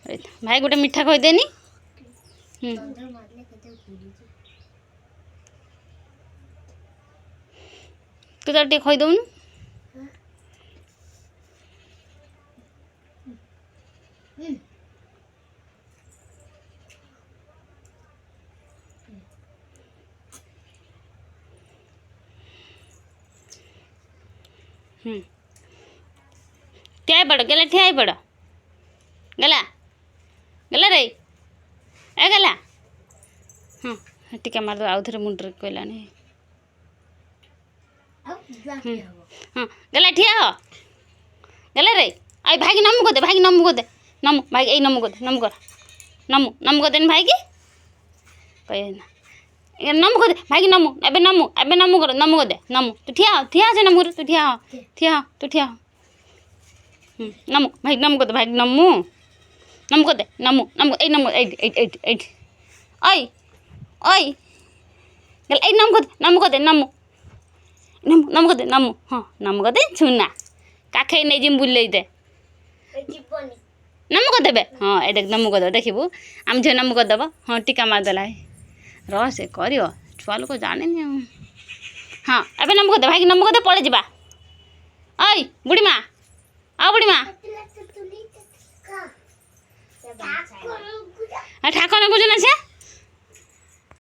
भाई गोटे मिठा कहदेनी तू तो कहीदौन ठिया पड़ गला ठिया पड़ गला गला रे ए गला हाँ टीका मारद आउ थे मुंडे कहलानी हाँ गला ठिया हो गला रे आई भाई की नमु को दे नमु भाई यही नमु कर नमु कर देनी भाई की कहे ना नमु को दे भाई की नमु एबे नमु कर दे नमु तू ठिया से नमु तू ठिया हो नमु भाई नमु को दे भाई नमु को दे नमु ए नमु ए ओय ओय गल ए नमु को दे नमु को दे नमु हाँ नमु को दे छुना काखे नहीं जिम बुले दे नमु को देबे हाँ ए देख नमु को दे देखिबू आम झे नमु को दब हाँ टीका मार देला रह से करियो छुआ लोग जाने हाँ एबे नमु को दे भाई की नमु को दे पड़े जिबा ओय बुढ़ी माँ आ बुढ़ी माँ ठाकुर ने बुझे ना से